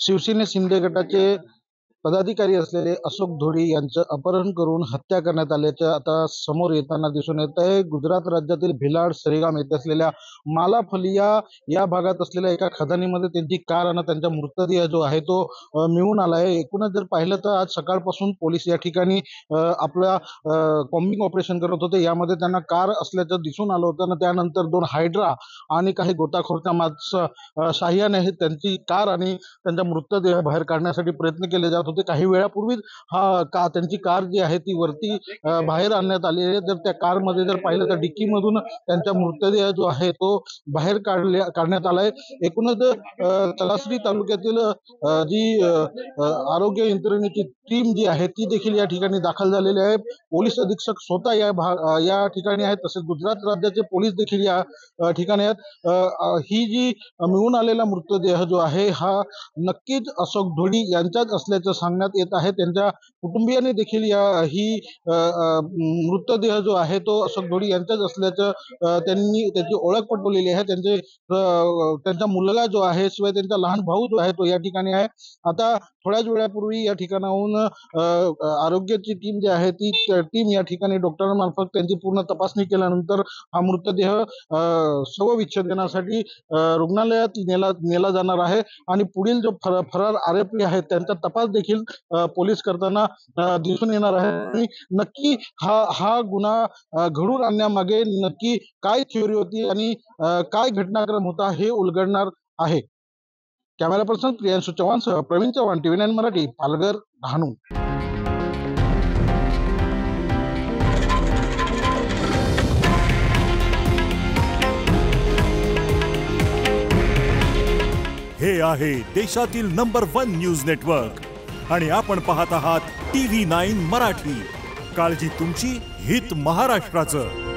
शिवसेने शिंदे गटाचे पदाधिकारी असलेले अशोक ढोडी यांचं अपहरण करून हत्या करण्यात आल्याचं आता समोर येताना दिसून येत आहे। गुजरात राज्यातील भिलाड सरीगाम येथे असलेल्या मालाफलिया या भागात असलेल्या एका खदानीमध्ये त्यांची कार आणि त्यांचा मृतदेह जो आहे तो मिळून आला आहे। एकूणच जर पाहिलं तर आज सकाळपासून पोलीस या ठिकाणी आपल्या कॉम्बिंग ऑपरेशन करत होते। यामध्ये त्यांना कार असल्याचं दिसून आलं होतं आणि त्यानंतर 2 हायड्रा आणि काही गोताखोरच्या साहाय्याने त्यांची कार आणि त्यांचा मृतदेह बाहेर काढण्यासाठी प्रयत्न केले जात होते। काही वेळापूर्वी त्यांची कार जी आहे ती वरती बाहेर आणण्यात आली आहे। जर त्या कारमध्ये जर पाहिलं तर डिक्कीमधून त्यांचा मृतदेह जो आहे तो बाहेर काढण्यात आलाय। एकूणच तलासरी तालुक्यातील जी आरोग्य यंत्रणेची टीम जी आहे ती देखील या ठिकाणी दाखल झालेली आहे। पोलीस अधीक्षक स्वतः या ठिकाणी आहेत, तसेच गुजरात राज्याचे पोलीस देखील या ठिकाणी आहेत। ही जी मिळून आलेला मृतदेह जो आहे हा नक्कीच अशोक ढोडी यांचाच असल्याचं सांगण्यात येत आहे। त्यांच्या कुटुंबियांनी देखील ही मृतदेह जो आहे तो अशोक ढोडी यांचाच असल्याचं त्यांनी त्याची ओळख पटवलेली आहे। त्यांचा मुलगा जो आहे शिवाय त्यांचा लहान भाऊ जो आहे तो या ठिकाणी आहे। आता थोड्याच वेळापूर्वी या ठिकाणाहून आरोग्याची टीम जी आहे ती टीम या ठिकाणी डॉक्टरांमार्फत त्यांची पूर्ण तपासणी केल्यानंतर हा मृतदेह शवविच्छेदनासाठी रुग्णालयात नेला जाणार आहे आणि पुढील जो फरार आरोपी आहेत त्यांचा तपास देखील पोलीस करताना दिसून येणार आहे। आणि नक्की हा गुन्हा घडून आणण्यामागे नक्की काय थिअरी होती आणि काय घटनाक्रम होता हे उलगडणार आहे। कॅमेरा पर्सन प्रियांशु चव्हाण सह प्रवीण चव्हाण, TV9 मराठी, पालघर, डहाणू। हे आहे देशातील नंबर 1 न्यूज नेटवर्क आणि आपण पाहत आहात TV9 मराठी। काळजी तुमची, हित महाराष्ट्राचं।